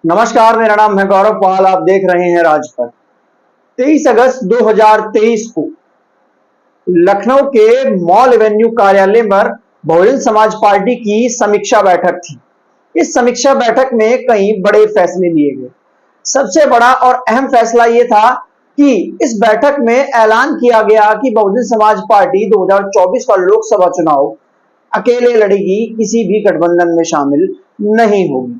नमस्कार, मेरा नाम है गौरव पाल। आप देख रहे हैं राजपथ। 23 अगस्त 2023 को लखनऊ के मॉल एवेन्यू कार्यालय पर बहुजन समाज पार्टी की समीक्षा बैठक थी। इस समीक्षा बैठक में कई बड़े फैसले लिए गए। सबसे बड़ा और अहम फैसला यह था कि इस बैठक में ऐलान किया गया कि बहुजन समाज पार्टी 2024 का लोकसभा चुनाव अकेले लड़ेगी, किसी भी गठबंधन में शामिल नहीं होगी।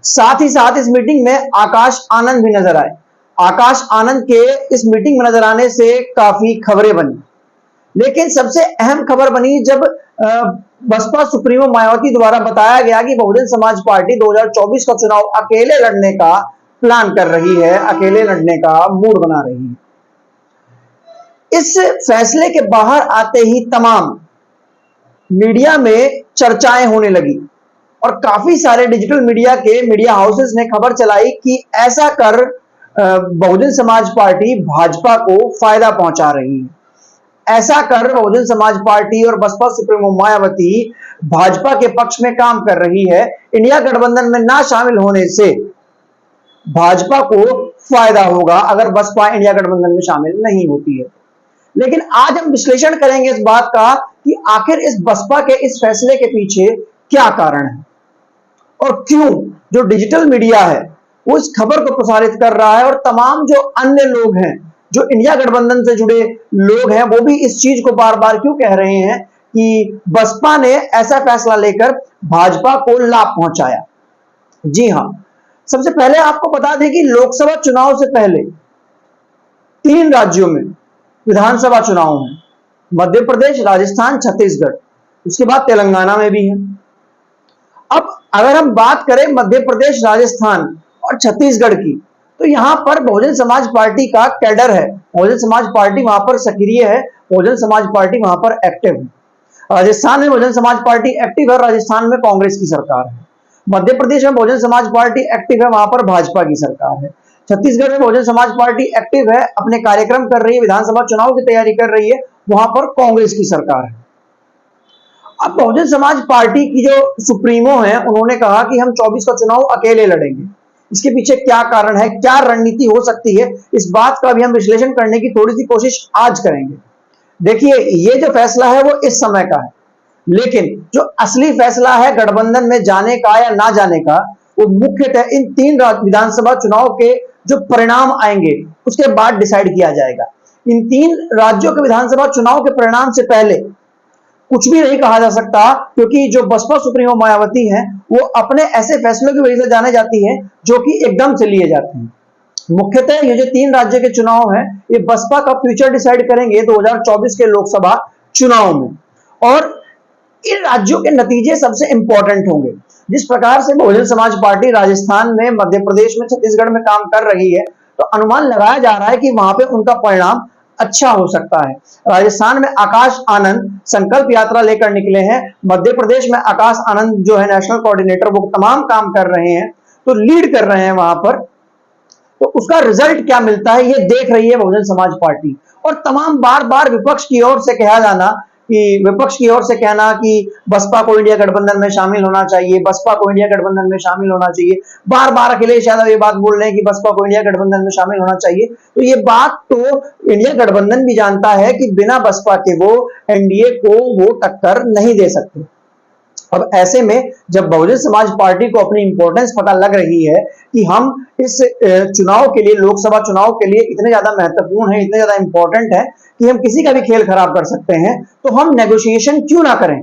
साथ ही साथ इस मीटिंग में आकाश आनंद भी नजर आए। आकाश आनंद के इस मीटिंग में नजर आने से काफी खबरें बनी, लेकिन सबसे अहम खबर बनी जब बसपा सुप्रीमो मायावती द्वारा बताया गया कि बहुजन समाज पार्टी 2024 का चुनाव अकेले लड़ने का प्लान कर रही है, अकेले लड़ने का मूड बना रही है। इस फैसले के बाहर आते ही तमाम मीडिया में चर्चाएं होने लगी और काफी सारे डिजिटल मीडिया के मीडिया हाउसेस ने खबर चलाई कि ऐसा कर बहुजन समाज पार्टी भाजपा को फायदा पहुंचा रही है। ऐसा कर बहुजन समाज पार्टी और बसपा सुप्रीमो मायावती भाजपा के पक्ष में काम कर रही है। इंडिया गठबंधन में ना शामिल होने से भाजपा को फायदा होगा अगर बसपा इंडिया गठबंधन में शामिल नहीं होती है। लेकिन आज हम विश्लेषण करेंगे इस बात का कि आखिर इस बसपा के इस फैसले के पीछे क्या कारण है और क्यों जो डिजिटल मीडिया है वो इस खबर को प्रसारित कर रहा है और तमाम जो अन्य लोग हैं, जो इंडिया गठबंधन से जुड़े लोग हैं, वो भी इस चीज को बार बार क्यों कह रहे हैं कि बसपा ने ऐसा फैसला लेकर भाजपा को लाभ पहुंचाया। जी हां, सबसे पहले आपको बता दें कि लोकसभा चुनाव से पहले 3 राज्यों में विधानसभा चुनाव है, मध्य प्रदेश, राजस्थान, छत्तीसगढ़, उसके बाद तेलंगाना में भी है। अब अगर हम बात करें मध्य प्रदेश, राजस्थान और छत्तीसगढ़ की, तो यहां पर बहुजन समाज पार्टी का कैडर है, बहुजन समाज पार्टी वहां पर सक्रिय है, बहुजन समाज पार्टी वहां पर एक्टिव है। राजस्थान में बहुजन समाज पार्टी एक्टिव है, राजस्थान में कांग्रेस की सरकार है। मध्य प्रदेश में बहुजन समाज पार्टी एक्टिव है, वहां पर भाजपा की सरकार है। छत्तीसगढ़ में बहुजन समाज पार्टी एक्टिव है, अपने कार्यक्रम कर रही है, विधानसभा चुनाव की तैयारी कर रही है, वहां पर कांग्रेस की सरकार है। अब बहुजन समाज पार्टी की जो सुप्रीमो है, उन्होंने कहा कि हम 24 का चुनाव अकेले लड़ेंगे। इसके पीछे क्या कारण है, क्या रणनीति हो सकती है, इस बात का भी हम विश्लेषण करने की थोड़ी सी कोशिश आज करेंगे। देखिए, ये जो फैसला है वो इस समय का है, लेकिन जो असली फैसला है गठबंधन में जाने का या ना जाने का, वो मुख्यतः इन 3 विधानसभा चुनाव के जो परिणाम आएंगे उसके बाद डिसाइड किया जाएगा। इन 3 राज्यों के विधानसभा चुनाव के परिणाम से पहले कुछ भी नहीं कहा जा सकता, क्योंकि जो बसपा सुप्रीमो मायावती हैं वो अपने ऐसे फैसलों की वजह से जाने जाती है जो कि एकदम से लिए जाते हैं। मुख्यतः ये जो 3 राज्य के चुनाव हैं, ये बसपा का फ्यूचर डिसाइड करेंगे 2024 के लोकसभा चुनाव में, और इन राज्यों के नतीजे सबसे इंपॉर्टेंट होंगे। जिस प्रकार से बहुजन समाज पार्टी राजस्थान में, मध्य प्रदेश में, छत्तीसगढ़ में काम कर रही है, तो अनुमान लगाया जा रहा है कि वहां पे उनका परिणाम अच्छा हो सकता है। राजस्थान में आकाश आनंद संकल्प यात्रा लेकर निकले हैं, मध्य प्रदेश में आकाश आनंद जो है नेशनल कोऑर्डिनेटर, वो तमाम काम कर रहे हैं, तो लीड कर रहे हैं वहां पर। तो उसका रिजल्ट क्या मिलता है ये देख रही है बहुजन समाज पार्टी। और तमाम बार बार विपक्ष की ओर से कहा जाना कि विपक्ष की ओर से कहना कि बसपा को इंडिया गठबंधन में शामिल होना चाहिए, बसपा को इंडिया गठबंधन में शामिल होना चाहिए, बार बार अखिलेश यादव ये बात बोल रहे हैं कि बसपा को इंडिया गठबंधन में शामिल होना चाहिए। तो ये बात तो इंडिया गठबंधन भी जानता है कि बिना बसपा के वो एनडीए को वो टक्कर नहीं दे सकते। अब ऐसे में जब बहुजन समाज पार्टी को अपनी इंपॉर्टेंस पता लग रही है कि हम इस चुनाव के लिए, लोकसभा चुनाव के लिए इतने ज्यादा महत्वपूर्ण है, इतने ज्यादा इंपॉर्टेंट है कि हम किसी का भी खेल खराब कर सकते हैं, तो हम नेगोशिएशन क्यों ना करें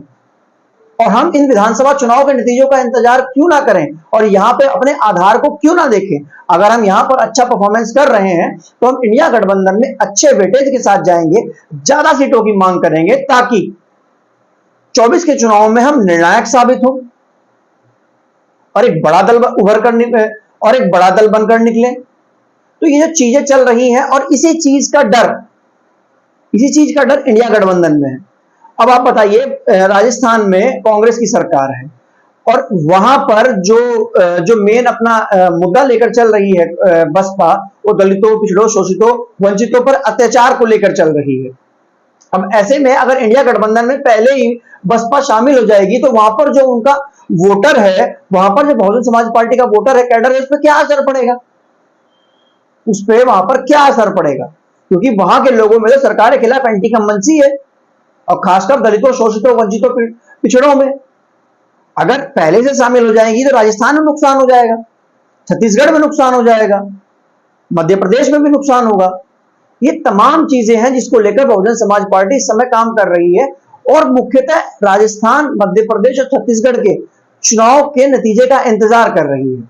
और हम इन विधानसभा चुनाव के नतीजों का इंतजार क्यों ना करें और यहाँ पे अपने आधार को क्यों ना देखें। अगर हम यहाँ पर अच्छा परफॉर्मेंस कर रहे हैं तो हम इंडिया गठबंधन में अच्छे वेटेज के साथ जाएंगे, ज्यादा सीटों की मांग करेंगे, ताकि 24 के चुनाव में हम निर्णायक साबित हो और एक बड़ा दल बनकर निकले। तो ये जो चीजें चल रही हैं और इसी चीज का डर इंडिया गठबंधन में है। अब आप बताइए, राजस्थान में कांग्रेस की सरकार है और वहां पर जो मेन अपना मुद्दा लेकर चल रही है बसपा, वो दलितों, पिछड़ों, शोषितों, वंचितों पर अत्याचार को लेकर चल रही है। अब ऐसे में अगर इंडिया गठबंधन में पहले ही बसपा शामिल हो जाएगी तो वहां पर जो उनका वोटर है, वहां पर जो बहुजन समाज पार्टी का वोटर है, कैडर है, उस पर क्या असर पड़ेगा? उस पर वहां पर क्या असर पड़ेगा? क्योंकि वहां के लोगों में तो सरकार के खिलाफ एंटी कंबंसी है, और खासकर दलितों, शोषितों, वंचितों, पिछड़ों में। अगर पहले से शामिल हो जाएंगी तो राजस्थान में नुकसान हो जाएगा, छत्तीसगढ़ में नुकसान हो जाएगा, मध्य प्रदेश में भी नुकसान होगा। ये तमाम चीजें हैं जिसको लेकर बहुजन समाज पार्टी इस समय काम कर रही है, और मुख्यतः राजस्थान, मध्य प्रदेश और छत्तीसगढ़ के चुनाव के नतीजे का इंतजार कर रही है।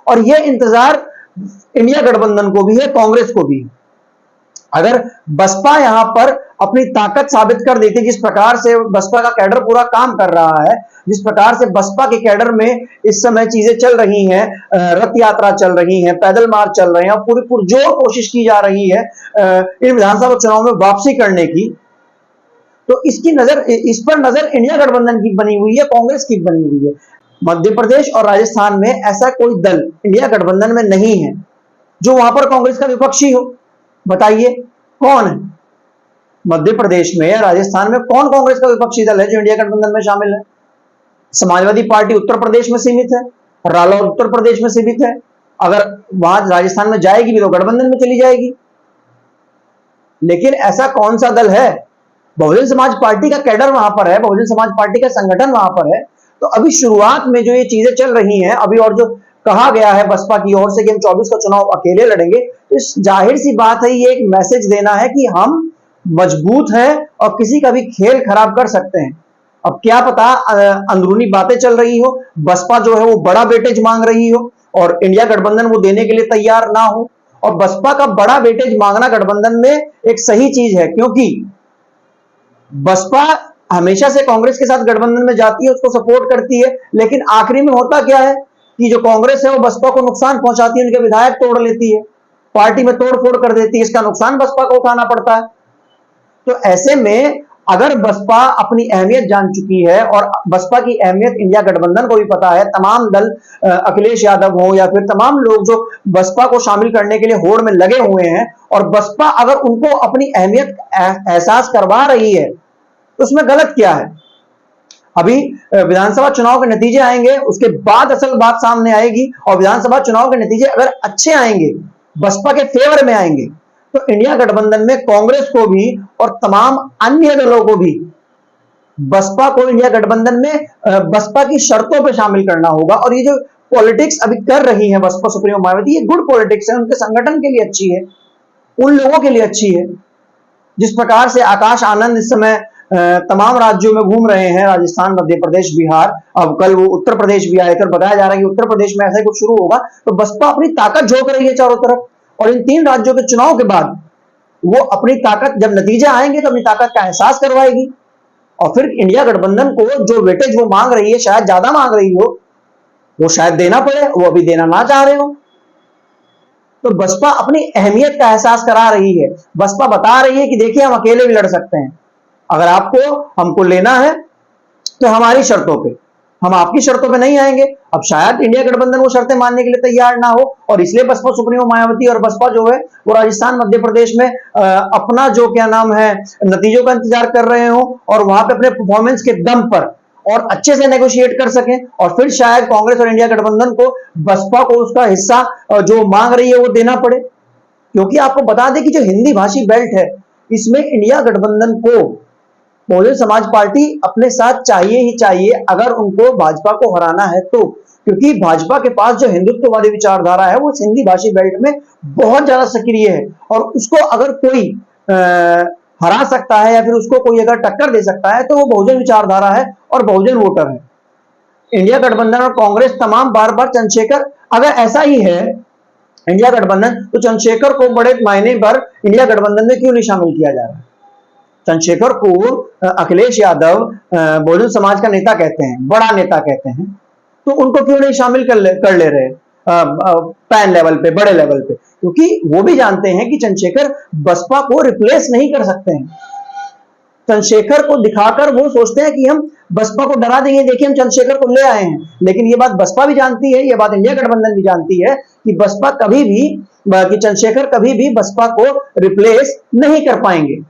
और यह इंतजार इंडिया गठबंधन को भी है, कांग्रेस को भी। अगर बसपा यहां पर अपनी ताकत साबित कर देती, जिस प्रकार से बसपा का कैडर पूरा काम कर रहा है, जिस प्रकार से बसपा के कैडर में इस समय चीजें चल रही हैं, रथ यात्रा चल रही है, पैदल मार्च चल रहे हैं, पूरी पुरजोर कोशिश की जा रही है इन विधानसभा चुनाव में वापसी करने की, तो इस पर नजर इंडिया गठबंधन की बनी हुई है, कांग्रेस की बनी हुई है। मध्य प्रदेश और राजस्थान में ऐसा कोई दल इंडिया गठबंधन में नहीं है जो वहां पर कांग्रेस का विपक्षी हो। बताइए कौन है? मध्य प्रदेश में या राजस्थान में कौन कांग्रेस का विपक्षी दल है जो इंडिया गठबंधन में शामिल है? समाजवादी पार्टी उत्तर प्रदेश में सीमित है, रालोद उत्तर प्रदेश में सीमित है। अगर वहां राजस्थान में जाएगी भी तो गठबंधन में चली जाएगी। लेकिन ऐसा कौन सा दल है? बहुजन समाज पार्टी का कैडर वहां पर है, बहुजन समाज पार्टी का संगठन वहां पर है। तो अभी शुरुआत में जो ये चीजें चल रही हैं अभी, और जो कहा गया है बसपा की ओर से कि हम 24 का चुनाव अकेले लड़ेंगे, तो जाहिर सी बात है ये एक मैसेज देना है कि हम मजबूत हैं और किसी का भी खेल खराब कर सकते हैं। अब क्या पता अंदरूनी बातें चल रही हो, बसपा जो है वो बड़ा वेटेज मांग रही हो और इंडिया गठबंधन वो देने के लिए तैयार ना हो। और बसपा का बड़ा वेटेज मांगना गठबंधन में एक सही चीज है, क्योंकि बसपा हमेशा से कांग्रेस के साथ गठबंधन में जाती है, उसको सपोर्ट करती है, लेकिन आखिरी में होता क्या है कि जो कांग्रेस है वो बसपा को नुकसान पहुंचाती है, उनके विधायक तोड़ लेती है, पार्टी में तोड़फोड़ कर देती है, इसका नुकसान बसपा को उठाना पड़ता है। तो ऐसे में अगर बसपा अपनी अहमियत जान चुकी है, और बसपा की अहमियत इंडिया गठबंधन को भी पता है, तमाम दल, अखिलेश यादव हो या फिर तमाम लोग जो बसपा को शामिल करने के लिए होड़ में लगे हुए हैं, और बसपा अगर उनको अपनी अहमियत एहसास करवा रही है तो उसमें गलत क्या है? अभी विधानसभा चुनाव के नतीजे आएंगे, उसके बाद असल बात सामने आएगी, और विधानसभा चुनाव के नतीजे अगर अच्छे आएंगे, बसपा के फेवर में आएंगे, तो इंडिया गठबंधन में कांग्रेस को भी और तमाम अन्य दलों को भी बसपा को इंडिया गठबंधन में बसपा की शर्तों पर शामिल करना होगा। और ये जो पॉलिटिक्स अभी कर रही है बसपा सुप्रीमो मायावती, ये गुड पॉलिटिक्स है, उनके संगठन के लिए अच्छी है, उन लोगों के लिए अच्छी है। जिस प्रकार से आकाश आनंद इस समय तमाम राज्यों में घूम रहे हैं, राजस्थान, मध्य प्रदेश, बिहार, अब कल वो उत्तर प्रदेश भी आए थे, बताया जा रहा है कि उत्तर प्रदेश में ऐसा कुछ शुरू होगा। तो बसपा अपनी ताकत झोंक रही है चारों तरफ, और इन 3 राज्यों के चुनाव के बाद वो अपनी ताकत, जब नतीजे आएंगे तो अपनी ताकत का एहसास करवाएगी, और फिर इंडिया गठबंधन को जो वेटेज वो मांग रही है, शायद ज्यादा मांग रही हो, वो शायद देना पड़े, वो अभी देना ना चाह रहे हो। तो बसपा अपनी अहमियत का एहसास करा रही है, बसपा बता रही है कि देखिए हम अकेले भी लड़ सकते हैं, अगर आपको हमको लेना है तो हमारी शर्तों पे, हम आपकी शर्तों पे नहीं आएंगे। अब शायद इंडिया गठबंधन वो शर्तें मानने के लिए तैयार ना हो, और इसलिए बसपा सुप्रीमो मायावती और बसपा जो है वो राजस्थान, मध्य प्रदेश में अपना जो क्या नाम है नतीजों का इंतजार कर रहे हो, और वहां पे अपने परफॉर्मेंस के दम पर और अच्छे से नेगोशिएट कर सकें, और फिर शायद कांग्रेस और इंडिया गठबंधन को बसपा को उसका हिस्सा जो मांग रही है वो देना पड़े। क्योंकि आपको बता दें कि जो हिंदी भाषी बेल्ट है, इसमें इंडिया गठबंधन को बहुजन समाज पार्टी अपने साथ चाहिए ही चाहिए, अगर उनको भाजपा को हराना है तो। क्योंकि भाजपा के पास जो हिंदुत्ववादी विचारधारा है वो हिंदी भाषी बेल्ट में बहुत ज्यादा सक्रिय है, और उसको अगर कोई हरा सकता है या फिर उसको कोई अगर टक्कर दे सकता है तो वो बहुजन विचारधारा है और बहुजन वोटर है। इंडिया गठबंधन और कांग्रेस तमाम बार बार चंद्रशेखर, अगर ऐसा ही है इंडिया गठबंधन, तो चंद्रशेखर को बड़े मायने पर इंडिया गठबंधन में क्यों नहीं शामिल किया जा रहा है? चंद्रशेखर को अखिलेश यादव बहुजन समाज का नेता कहते हैं, बड़ा नेता कहते हैं, तो उनको क्यों नहीं शामिल कर ले रहे पैन लेवल पे, बड़े लेवल पे? क्योंकि वो भी जानते हैं कि चंद्रशेखर बसपा को रिप्लेस नहीं कर सकते हैं। चंद्रशेखर को दिखाकर वो सोचते हैं कि हम बसपा को डरा देंगे, देखिए हम चंद्रशेखर को ले आए हैं। लेकिन ये बात बसपा भी जानती है, ये बात इंडिया गठबंधन भी जानती है कि बसपा कभी भी, कि चंद्रशेखर कभी भी बसपा को रिप्लेस नहीं कर पाएंगे।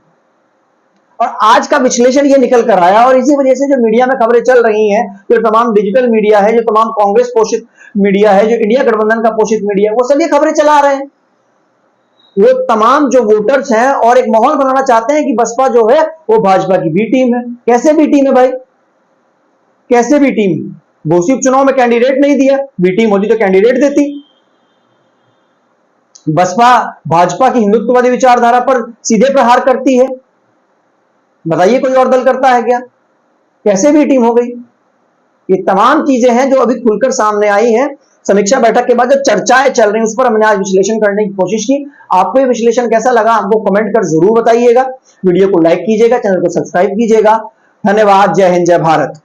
और आज का विश्लेषण ये निकल कर आया, और इसी वजह से जो मीडिया में खबरें चल रही हैं, जो तमाम डिजिटल मीडिया है, जो तमाम कांग्रेस पोषित मीडिया है, जो इंडिया गठबंधन का पोषित मीडिया है, वो सभी खबरें चला रहे हैं। वो तमाम जो वोटर्स हैं और एक माहौल बनाना चाहते हैं कि बसपा जो है वो भाजपा की बी टीम है। कैसे बी टीम है भाई, कैसे बी टीम? घोषित चुनाव में कैंडिडेट नहीं दिया, बी टीम होती तो कैंडिडेट देती। बसपा भाजपा की हिंदुत्ववादी विचारधारा पर सीधे प्रहार करती है, बताइए कोई और दल करता है क्या? कैसे बी टीम हो गई? ये तमाम चीजें हैं जो अभी खुलकर सामने आई हैं। समीक्षा बैठक के बाद जो चर्चाएं चल रही हैं उस पर हमने आज विश्लेषण करने की कोशिश की। आपको ये विश्लेषण कैसा लगा हमको कमेंट कर जरूर बताइएगा। वीडियो को लाइक कीजिएगा, चैनल को सब्सक्राइब कीजिएगा। धन्यवाद। जय हिंद, जय भारत।